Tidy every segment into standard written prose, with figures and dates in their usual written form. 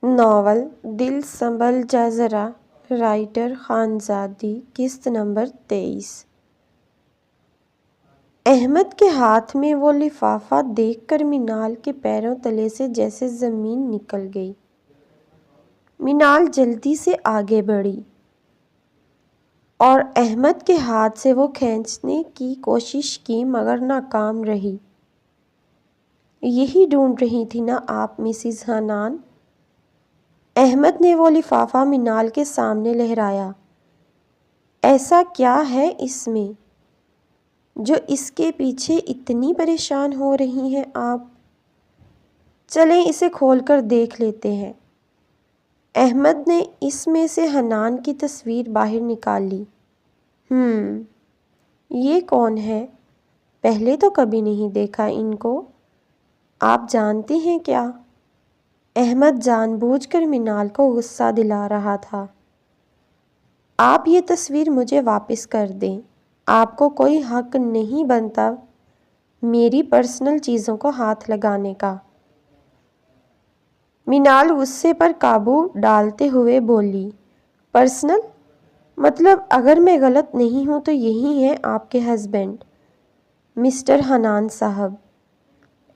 Novel دل سنبھل جا ذرا، رائٹر خانزادی، قسط نمبر 23۔ احمد کے ہاتھ میں وہ لفافہ دیکھ کر منال کے پیروں تلے سے جیسے زمین نکل گئی۔ منال جلدی سے آگے بڑھی اور احمد کے ہاتھ سے وہ کھینچنے کی کوشش کی مگر ناکام رہی۔ یہی ڈھونڈ رہی تھی نا آپ مسز حنان؟ احمد نے وہ لفافہ منال کے سامنے لہرایا۔ ایسا کیا ہے اس میں جو اس کے پیچھے اتنی پریشان ہو رہی ہیں آپ؟ چلیں اسے کھول کر دیکھ لیتے ہیں۔ احمد نے اس میں سے حنان کی تصویر باہر نکال لی۔ یہ کون ہے؟ پہلے تو کبھی نہیں دیکھا ان کو۔ آپ جانتی ہیں کیا؟ احمد جان بوجھ کر منال کو غصہ دلا رہا تھا۔ آپ یہ تصویر مجھے واپس کر دیں۔ آپ کو کوئی حق نہیں بنتا میری پرسنل چیزوں کو ہاتھ لگانے کا۔ منال غصے پر قابو ڈالتے ہوئے بولی، پرسنل؟ مطلب اگر میں غلط نہیں ہوں تو یہی ہیں آپ کے ہسبینڈ، مسٹر حنان صاحب۔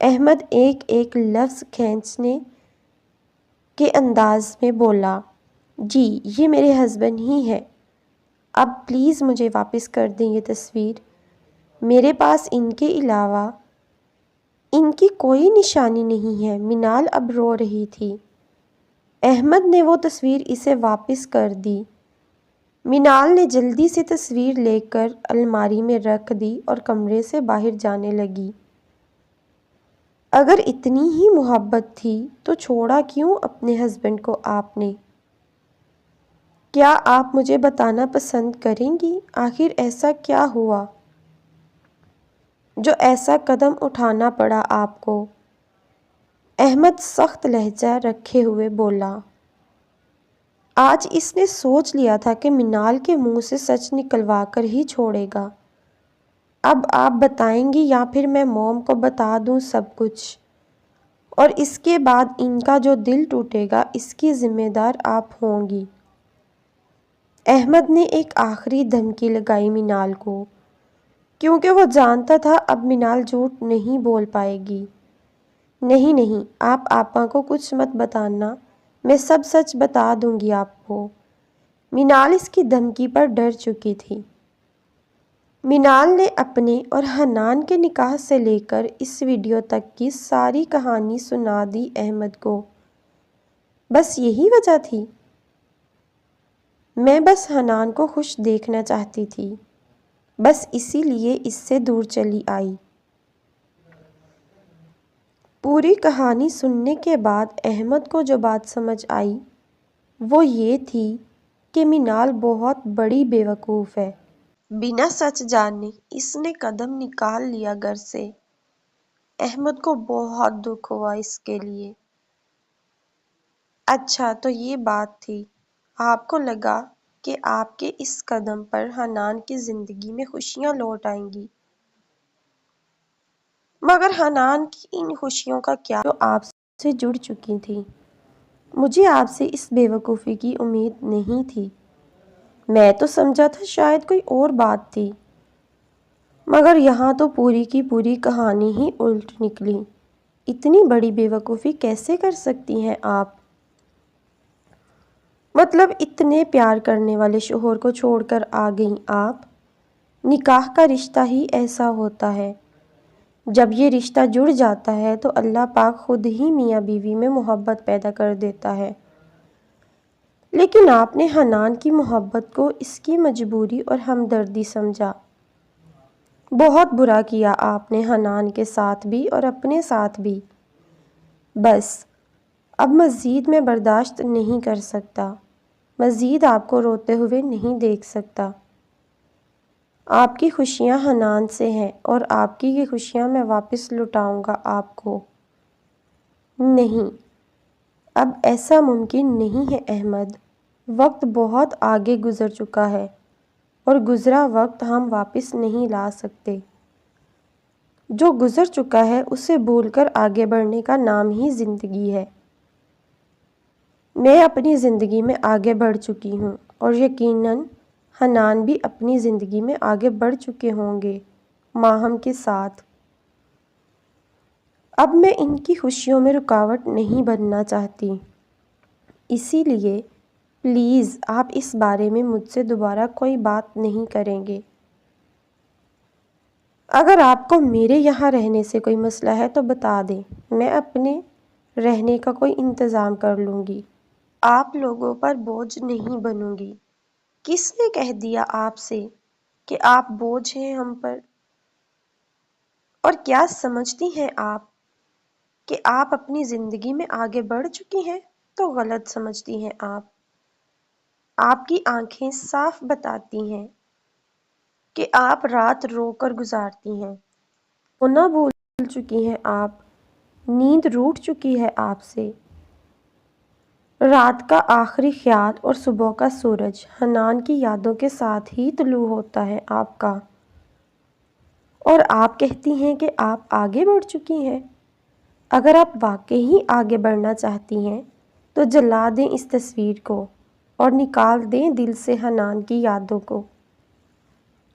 احمد ایک ایک لفظ کھینچنے کے انداز میں بولا، جی یہ میرے ہسبینڈ ہی ہیں۔ اب پلیز مجھے واپس کر دیں یہ تصویر۔ میرے پاس ان کے علاوہ ان کی کوئی نشانی نہیں ہے۔ منال اب رو رہی تھی۔ احمد نے وہ تصویر اسے واپس کر دی۔ منال نے جلدی سے تصویر لے کر الماری میں رکھ دی اور کمرے سے باہر جانے لگی۔ اگر اتنی ہی محبت تھی تو چھوڑا کیوں اپنے ہسبینڈ کو آپ نے؟ کیا آپ مجھے بتانا پسند کریں گی آخر ایسا کیا ہوا جو ایسا قدم اٹھانا پڑا آپ کو؟ احمد سخت لہجہ رکھے ہوئے بولا۔ آج اس نے سوچ لیا تھا کہ منال کے منہ سے سچ نکلوا کر ہی چھوڑے گا۔ اب آپ بتائیں گی یا پھر میں موم کو بتا دوں سب کچھ، اور اس کے بعد ان کا جو دل ٹوٹے گا اس کی ذمہ دار آپ ہوں گی۔ احمد نے ایک آخری دھمکی لگائی منال کو، کیونکہ وہ جانتا تھا اب منال جھوٹ نہیں بول پائے گی۔ نہیں نہیں، آپ آپا کو کچھ مت بتانا، میں سب سچ بتا دوں گی آپ کو۔ منال اس کی دھمکی پر ڈر چکی تھی۔ منال نے اپنے اور حنان کے نکاح سے لے کر اس ویڈیو تک کی ساری کہانی سنا دی احمد کو۔ بس یہی وجہ تھی؟ میں بس حنان کو خوش دیکھنا چاہتی تھی، بس اسی لیے اس سے دور چلی آئی۔ پوری کہانی سننے کے بعد احمد کو جو بات سمجھ آئی وہ یہ تھی کہ منال بہت بڑی بے وقوف ہے۔ بنا سچ جانے اس نے قدم نکال لیا گھر سے۔ احمد کو بہت دکھ ہوا اس کے لیے۔ اچھا تو یہ بات تھی، آپ کو لگا کہ آپ کے اس قدم پر حنان کی زندگی میں خوشیاں لوٹ آئیں گی، مگر حنان کی ان خوشیوں کا کیا جو آپ سے جڑ چکی تھی؟ مجھے آپ سے اس بے وقوفی کی امید نہیں تھی۔ میں تو سمجھا تھا شاید کوئی اور بات تھی، مگر یہاں تو پوری کی پوری کہانی ہی الٹ نکلی۔ اتنی بڑی بے وقوفی کیسے کر سکتی ہیں آپ؟ مطلب اتنے پیار کرنے والے شوہر کو چھوڑ کر آ گئیں آپ؟ نکاح کا رشتہ ہی ایسا ہوتا ہے، جب یہ رشتہ جڑ جاتا ہے تو اللہ پاک خود ہی میاں بیوی میں محبت پیدا کر دیتا ہے۔ لیکن آپ نے حنان کی محبت کو اس کی مجبوری اور ہمدردی سمجھا۔ بہت برا کیا آپ نے حنان کے ساتھ بھی اور اپنے ساتھ بھی۔ بس اب مزید میں برداشت نہیں کر سکتا، مزید آپ کو روتے ہوئے نہیں دیکھ سکتا۔ آپ کی خوشیاں حنان سے ہیں اور آپ کی یہ خوشیاں میں واپس لوٹاؤں گا آپ کو۔ نہیں، اب ایسا ممکن نہیں ہے احمد۔ وقت بہت آگے گزر چکا ہے اور گزرا وقت ہم واپس نہیں لا سکتے۔ جو گزر چکا ہے اسے بھول کر آگے بڑھنے کا نام ہی زندگی ہے۔ میں اپنی زندگی میں آگے بڑھ چکی ہوں اور یقیناً حنان بھی اپنی زندگی میں آگے بڑھ چکے ہوں گے ماہم کے ساتھ۔ اب میں ان کی خوشیوں میں رکاوٹ نہیں بننا چاہتی، اسی لیے پلیز آپ اس بارے میں مجھ سے دوبارہ کوئی بات نہیں کریں گے۔ اگر آپ کو میرے یہاں رہنے سے کوئی مسئلہ ہے تو بتا دیں، میں اپنے رہنے کا کوئی انتظام کر لوں گی۔ آپ لوگوں پر بوجھ نہیں بنوں گی۔ کس نے کہہ دیا آپ سے کہ آپ بوجھ ہیں ہم پر؟ اور کیا سمجھتی ہیں آپ کہ آپ اپنی زندگی میں آگے بڑھ چکی ہیں؟ تو غلط سمجھتی ہیں آپ۔ آپ کی آنکھیں صاف بتاتی ہیں کہ آپ رات رو کر گزارتی ہیں۔ سونا بھول چکی ہیں آپ، نیند روٹھ چکی ہے آپ سے۔ رات کا آخری خیال اور صبح کا سورج حنان کی یادوں کے ساتھ ہی طلوع ہوتا ہے آپ کا، اور آپ کہتی ہیں کہ آپ آگے بڑھ چکی ہیں۔ اگر آپ واقعی آگے بڑھنا چاہتی ہیں تو جلا دیں اس تصویر کو اور نکال دیں دل سے حنان کی یادوں کو۔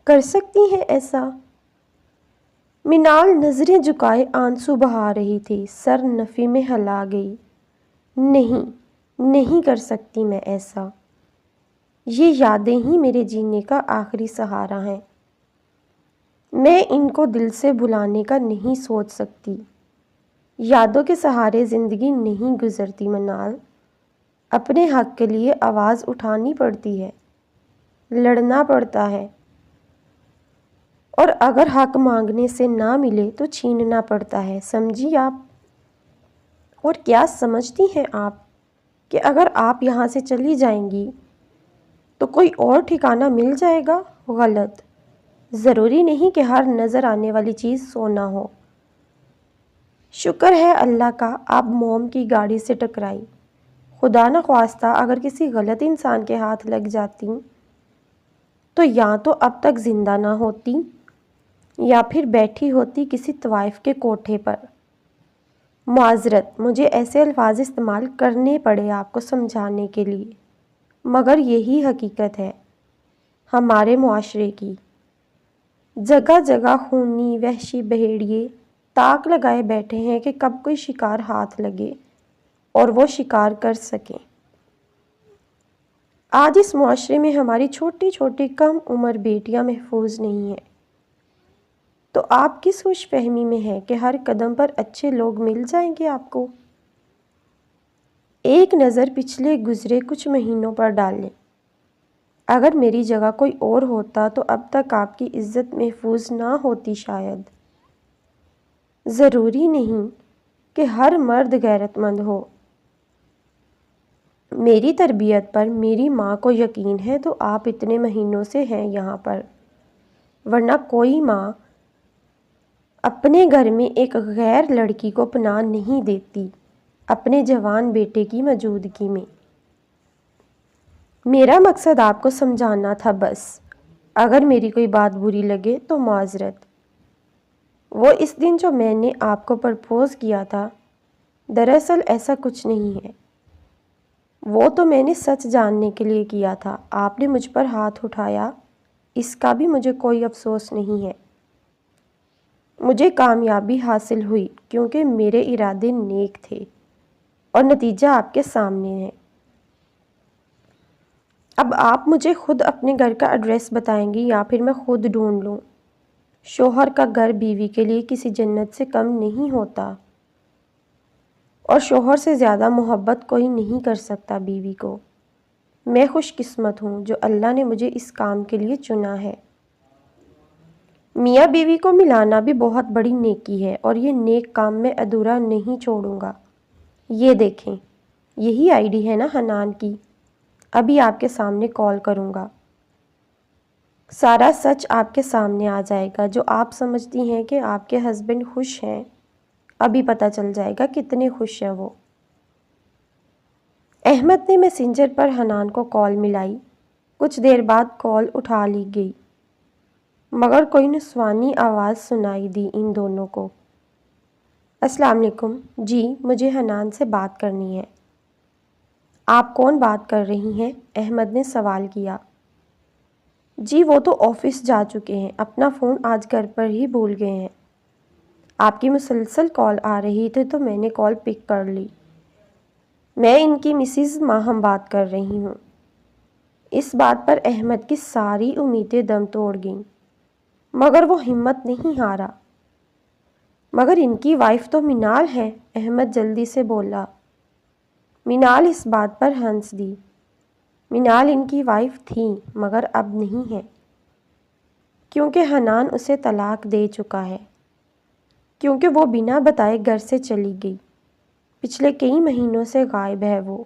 کر سکتی ہیں ایسا؟ منال نظریں جھکائے آنسو بہا رہی تھی، سر نفی میں ہلا گئی۔ نہیں کر سکتی میں ایسا۔ یہ یادیں ہی میرے جینے کا آخری سہارا ہیں۔ میں ان کو دل سے بھلانے کا نہیں سوچ سکتی۔ یادوں کے سہارے زندگی نہیں گزرتی منال۔ اپنے حق کے لیے آواز اٹھانی پڑتی ہے، لڑنا پڑتا ہے، اور اگر حق مانگنے سے نہ ملے تو چھیننا پڑتا ہے، سمجھی آپ؟ اور کیا سمجھتی ہیں آپ کہ اگر آپ یہاں سے چلی جائیں گی تو کوئی اور ٹھکانہ مل جائے گا؟ غلط۔ ضروری نہیں کہ ہر نظر آنے والی چیز سونا ہو۔ شکر ہے اللہ کا آپ موم کی گاڑی سے ٹکرائی۔ خدا نخواستہ اگر کسی غلط انسان کے ہاتھ لگ جاتی تو یا تو اب تک زندہ نہ ہوتی یا پھر بیٹھی ہوتی کسی طوائف کے کوٹھے پر۔ معذرت، مجھے ایسے الفاظ استعمال کرنے پڑے آپ کو سمجھانے کے لیے، مگر یہی حقیقت ہے ہمارے معاشرے کی۔ جگہ جگہ خونی وحشی بھیڑیے تاک لگائے بیٹھے ہیں کہ کب کوئی شکار ہاتھ لگے اور وہ شکار کر سکیں۔ آج اس معاشرے میں ہماری چھوٹی چھوٹی کم عمر بیٹیاں محفوظ نہیں ہیں، تو آپ کس خوش فہمی میں ہیں کہ ہر قدم پر اچھے لوگ مل جائیں گے آپ کو؟ ایک نظر پچھلے گزرے کچھ مہینوں پر ڈال لیں۔ اگر میری جگہ کوئی اور ہوتا تو اب تک آپ کی عزت محفوظ نہ ہوتی شاید۔ ضروری نہیں کہ ہر مرد غیرت مند ہو۔ میری تربیت پر میری ماں کو یقین ہے تو آپ اتنے مہینوں سے ہیں یہاں پر، ورنہ کوئی ماں اپنے گھر میں ایک غیر لڑکی کو پناہ نہیں دیتی اپنے جوان بیٹے کی موجودگی میں۔ میرا مقصد آپ کو سمجھانا تھا بس۔ اگر میری کوئی بات بری لگے تو معذرت۔ وہ اس دن جو میں نے آپ کو پرپوز کیا تھا، دراصل ایسا کچھ نہیں ہے۔ وہ تو میں نے سچ جاننے کے لیے کیا تھا۔ آپ نے مجھ پر ہاتھ اٹھایا، اس کا بھی مجھے کوئی افسوس نہیں ہے۔ مجھے کامیابی حاصل ہوئی کیونکہ میرے ارادے نیک تھے اور نتیجہ آپ کے سامنے ہے۔ اب آپ مجھے خود اپنے گھر کا ایڈریس بتائیں گی یا پھر میں خود ڈھونڈ لوں؟ شوہر کا گھر بیوی کے لیے کسی جنت سے کم نہیں ہوتا، اور شوہر سے زیادہ محبت کوئی نہیں کر سکتا بیوی کو۔ میں خوش قسمت ہوں جو اللہ نے مجھے اس کام کے لیے چنا ہے۔ میاں بیوی کو ملانا بھی بہت بڑی نیکی ہے اور یہ نیک کام میں ادھورا نہیں چھوڑوں گا۔ یہ دیکھیں، یہی آئی ڈی ہے نا حنان کی؟ ابھی آپ کے سامنے کال کروں گا، سارا سچ آپ کے سامنے آ جائے گا۔ جو آپ سمجھتی ہیں کہ آپ کے ہسبینڈ خوش ہیں، ابھی پتہ چل جائے گا کتنے خوش ہیں وہ۔ احمد نے میسنجر پر حنان کو کال ملائی۔ کچھ دیر بعد کال اٹھا لی گئی، مگر کوئی نسوانی آواز سنائی دی ان دونوں کو۔ السلام علیکم، جی مجھے حنان سے بات کرنی ہے۔ آپ کون بات کر رہی ہیں؟ احمد نے سوال کیا۔ جی وہ تو آفس جا چکے ہیں، اپنا فون آج گھر پر ہی بھول گئے ہیں۔ آپ کی مسلسل کال آ رہی تھی تو میں نے کال پک کر لی۔ میں ان کی مسز ماہم بات کر رہی ہوں۔ اس بات پر احمد کی ساری امیدیں دم توڑ گئیں، مگر وہ ہمت نہیں ہارا۔ مگر ان کی وائف تو منال ہے، احمد جلدی سے بولا۔ منال اس بات پر ہنس دی۔ منال ان کی وائف تھی مگر اب نہیں ہے، کیونکہ حنان اسے طلاق دے چکا ہے، کیونکہ وہ بنا بتائے گھر سے چلی گئی۔ پچھلے کئی مہینوں سے غائب ہے وہ۔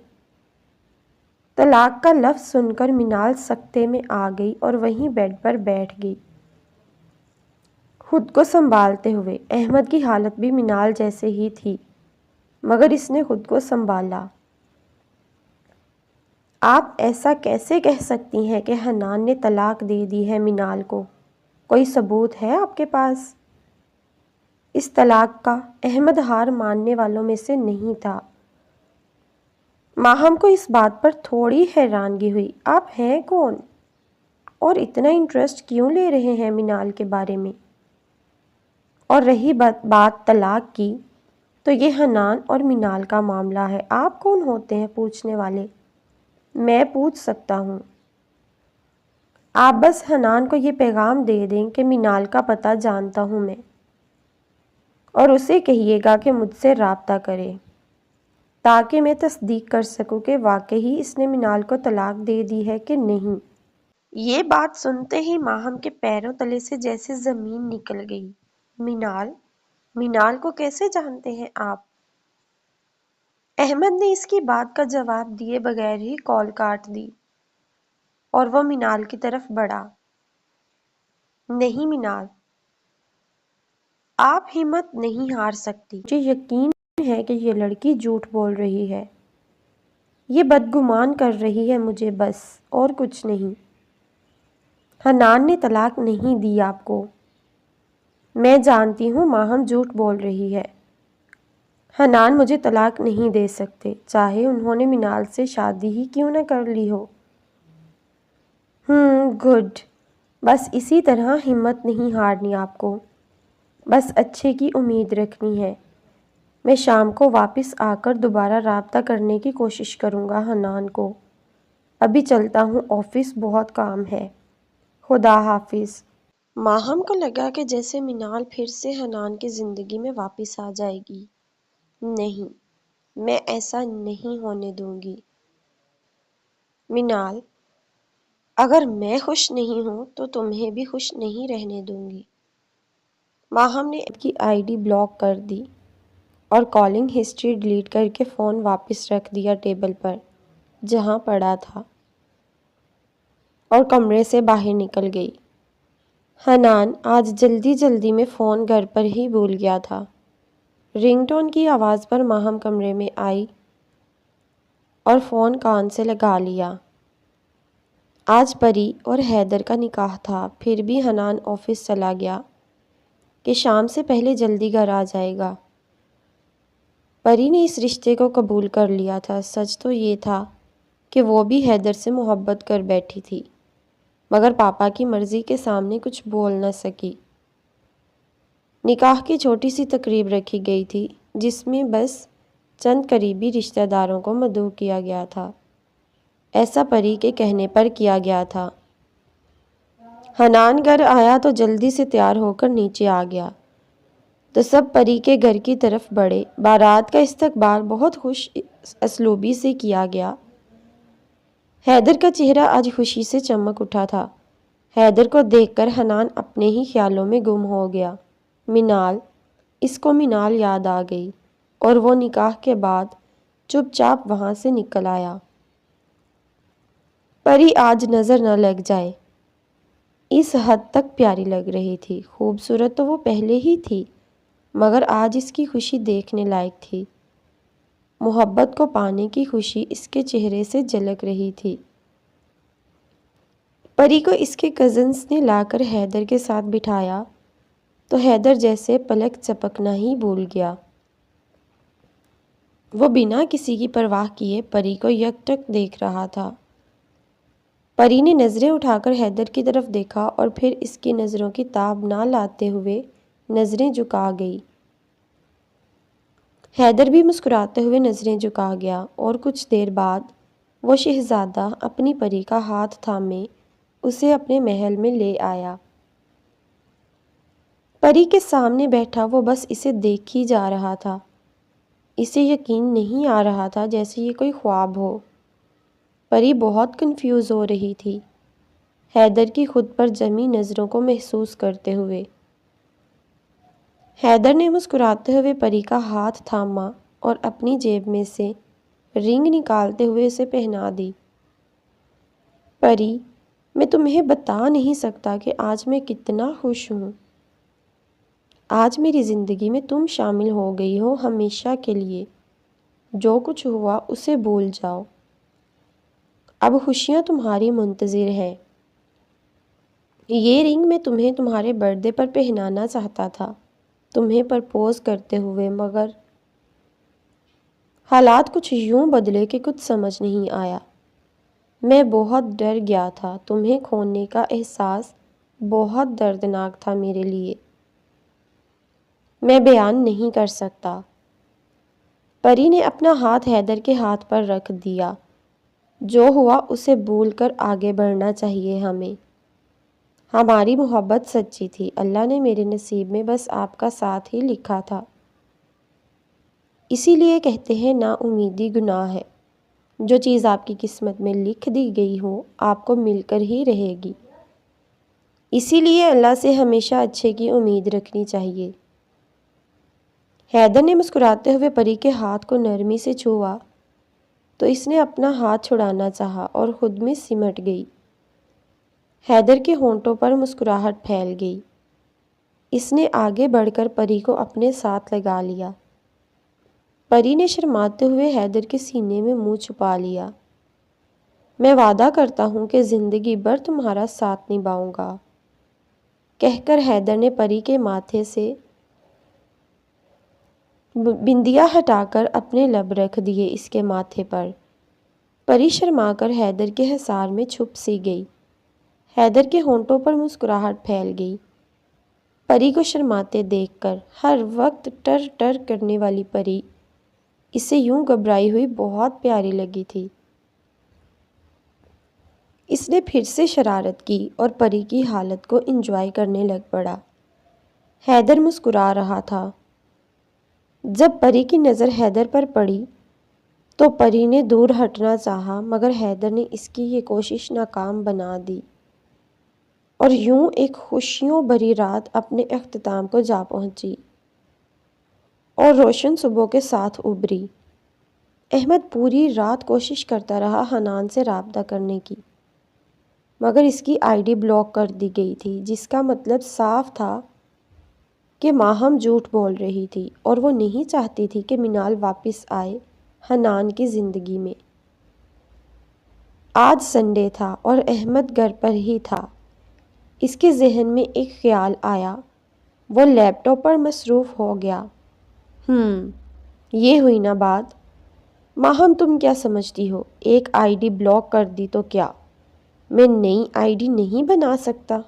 طلاق کا لفظ سن کر منال سکتے میں آ گئی اور وہیں بیڈ پر بیٹھ گئی، خود کو سنبھالتے ہوئے۔ احمد کی حالت بھی منال جیسے ہی تھی، مگر اس نے خود کو سنبھالا۔ آپ ایسا کیسے کہہ سکتی ہیں کہ حنان نے طلاق دے دی ہے منال کو؟ کوئی ثبوت ہے آپ کے پاس اس طلاق کا؟ احمد ہار ماننے والوں میں سے نہیں تھا۔ ماہم کو اس بات پر تھوڑی حیرانگی ہوئی۔ آپ ہیں کون اور اتنا انٹرسٹ کیوں لے رہے ہیں منال کے بارے میں؟ اور رہی بات طلاق کی، تو یہ حنان اور منال کا معاملہ ہے۔ آپ کون ہوتے ہیں پوچھنے والے؟ میں پوچھ سکتا ہوں۔ آپ بس حنان کو یہ پیغام دے دیں کہ منال کا پتہ جانتا ہوں میں، اور اسے کہیے گا کہ مجھ سے رابطہ کرے، تاکہ میں تصدیق کر سکوں کہ واقعی اس نے منال کو طلاق دے دی ہے کہ نہیں۔ یہ بات سنتے ہی ماہم کے پیروں تلے سے جیسے زمین نکل گئی۔ منال کو کیسے جانتے ہیں آپ؟ احمد نے اس کی بات کا جواب دیے بغیر ہی کال کاٹ دی اور وہ منال کی طرف بڑھا۔ نہیں منال، آپ ہمت نہیں ہار سکتی۔ مجھے یقین ہے کہ یہ لڑکی جھوٹ بول رہی ہے، یہ بدگمان کر رہی ہے مجھے بس، اور کچھ نہیں۔ حنان نے طلاق نہیں دی آپ کو۔ میں جانتی ہوں ماہم جھوٹ بول رہی ہے۔ حنان مجھے طلاق نہیں دے سکتے، چاہے انہوں نے منال سے شادی ہی کیوں نہ کر لی ہو۔ گڈ، بس اسی طرح ہمت نہیں ہارنی آپ کو، بس اچھے کی امید رکھنی ہے۔ میں شام کو واپس آ کر دوبارہ رابطہ کرنے کی کوشش کروں گا حنان کو۔ ابھی چلتا ہوں، آفس بہت کام ہے۔ خدا حافظ۔ ماہم کو لگا کہ جیسے منال پھر سے حنان کی زندگی میں واپس آ جائے گی۔ نہیں، میں ایسا نہیں ہونے دوں گی۔ منال، اگر میں خوش نہیں ہوں تو تمہیں بھی خوش نہیں رہنے دوں گی۔ ماہم نے کی آئی ڈی بلاک کر دی اور کالنگ ہسٹری ڈیلیٹ کر کے فون واپس رکھ دیا ٹیبل پر جہاں پڑا تھا، اور کمرے سے باہر نکل گئی۔ حنان آج جلدی جلدی میں فون گھر پر ہی بھول گیا تھا۔ رنگ ٹون کی آواز پر ماہم کمرے میں آئی اور فون کان سے لگا لیا۔ آج پری اور حیدر کا نکاح تھا، پھر بھی حنان آفس چلا گیا کہ شام سے پہلے جلدی گھر آ جائے گا۔ پری نے اس رشتے کو قبول کر لیا تھا۔ سچ تو یہ تھا کہ وہ بھی حیدر سے محبت کر بیٹھی تھی، مگر پاپا کی مرضی کے سامنے کچھ بول نہ سکی۔ نکاح کی چھوٹی سی تقریب رکھی گئی تھی، جس میں بس چند قریبی رشتہ داروں کو مدعو کیا گیا تھا۔ ایسا پری کے کہنے پر کیا گیا تھا۔ حنان گھر آیا تو جلدی سے تیار ہو کر نیچے آ گیا تو سب پری کے گھر کی طرف بڑھے۔ بارات کا استقبال بہت خوش اسلوبی سے کیا گیا۔ حیدر کا چہرہ آج خوشی سے چمک اٹھا تھا۔ حیدر کو دیکھ کر حنان اپنے ہی خیالوں میں گم ہو گیا۔ منال، اس کو منال یاد آ گئی اور وہ نکاح کے بعد چپ چاپ وہاں سے نکل آیا۔ پری آج نظر نہ لگ جائے، اس حد تک پیاری لگ رہی تھی۔ خوبصورت تو وہ پہلے ہی تھی، مگر آج اس کی خوشی دیکھنے لائق تھی۔ محبت کو پانے کی خوشی اس کے چہرے سے جھلک رہی تھی۔ پری کو اس کے کزنز نے لا کر حیدر کے ساتھ بٹھایا تو حیدر جیسے پلک چپکنا ہی بھول گیا۔ وہ بنا کسی کی پرواہ کیے پری کو یکٹک دیکھ رہا تھا۔ پری نے نظریں اٹھا کر حیدر کی طرف دیکھا اور پھر اس کی نظروں کی تاب نہ لاتے ہوئے نظریں جھکا گئی۔ حیدر بھی مسکراتے ہوئے نظریں جھکا گیا اور کچھ دیر بعد وہ شہزادہ اپنی پری کا ہاتھ تھامے اسے اپنے محل میں لے آیا۔ پری کے سامنے بیٹھا وہ بس اسے دیکھ ہی جا رہا تھا۔ اسے یقین نہیں آ رہا تھا جیسے یہ کوئی خواب ہو۔ پری بہت کنفیوز ہو رہی تھی، حیدر کی خود پر جمی نظروں کو محسوس کرتے ہوئے۔ حیدر نے مسکراتے ہوئے پری کا ہاتھ تھاما اور اپنی جیب میں سے رنگ نکالتے ہوئے اسے پہنا دی۔ پری، میں تمہیں بتا نہیں سکتا کہ آج میں کتنا خوش ہوں۔ آج میری زندگی میں تم شامل ہو گئی ہو ہمیشہ کے لیے۔ جو کچھ ہوا اسے بھول جاؤ۔ اب خوشیاں تمہاری منتظر ہیں۔ یہ رنگ میں تمہیں تمہارے برتھ ڈے پر پہنانا چاہتا تھا، تمہیں پرپوز کرتے ہوئے، مگر حالات کچھ یوں بدلے کہ کچھ سمجھ نہیں آیا۔ میں بہت ڈر گیا تھا، تمہیں کھونے کا احساس بہت دردناک تھا میرے لیے، میں بیان نہیں کر سکتا۔ پری نے اپنا ہاتھ حیدر کے ہاتھ پر رکھ دیا۔ جو ہوا اسے بھول کر آگے بڑھنا چاہیے ہمیں۔ ہماری محبت سچی تھی، اللہ نے میرے نصیب میں بس آپ کا ساتھ ہی لکھا تھا۔ اسی لیے کہتے ہیں نا امیدی گناہ ہے۔ جو چیز آپ کی قسمت میں لکھ دی گئی ہو آپ کو مل کر ہی رہے گی۔ اسی لیے اللہ سے ہمیشہ اچھے کی امید رکھنی چاہیے۔ حیدر نے مسکراتے ہوئے پری کے ہاتھ کو نرمی سے چھوا تو اس نے اپنا ہاتھ چھڑانا چاہا اور خود میں سمٹ گئی۔ حیدر کے ہونٹوں پر مسکراہٹ پھیل گئی۔ اس نے آگے بڑھ کر پری کو اپنے ساتھ لگا لیا۔ پری نے شرماتے ہوئے حیدر کے سینے میں منہ چھپا لیا۔ میں وعدہ کرتا ہوں کہ زندگی بھر تمہارا ساتھ نبھاؤں گا، کہہ کر حیدر نے پری کے ماتھے سے بندیا ہٹا کر اپنے لب رکھ دیے اس کے ماتھے پر۔ پری شرما کر حیدر کے حصار میں چھپ سی گئی۔ حیدر کے ہونٹوں پر مسکراہٹ پھیل گئی۔ پری کو شرماتے دیکھ کر، ہر وقت ٹر ٹر کرنے والی پری اسے یوں گھبرائی ہوئی بہت پیاری لگی تھی۔ اس نے پھر سے شرارت کی اور پری کی حالت کو انجوائے کرنے لگ پڑا۔ حیدر مسکرا رہا تھا۔ جب پری کی نظر حیدر پر پڑی تو پری نے دور ہٹنا چاہا مگر حیدر نے اس کی یہ کوشش ناکام بنا دی اور یوں ایک خوشیوں بھری رات اپنے اختتام کو جا پہنچی اور روشن صبح کے ساتھ ابھری۔ احمد پوری رات کوشش کرتا رہا حنان سے رابطہ کرنے کی، مگر اس کی آئی ڈی بلاک کر دی گئی تھی، جس کا مطلب صاف تھا کہ ماہم جھوٹ بول رہی تھی اور وہ نہیں چاہتی تھی کہ منال واپس آئے حنان کی زندگی میں۔ آج سنڈے تھا اور احمد گھر پر ہی تھا۔ اس کے ذہن میں ایک خیال آیا، وہ لیپ ٹاپ پر مصروف ہو گیا۔ یہ ہوئی نا بات۔ ماہم تم کیا سمجھتی ہو، ایک آئی ڈی بلاک کر دی تو کیا میں نئی آئی ڈی نہیں بنا سکتا؟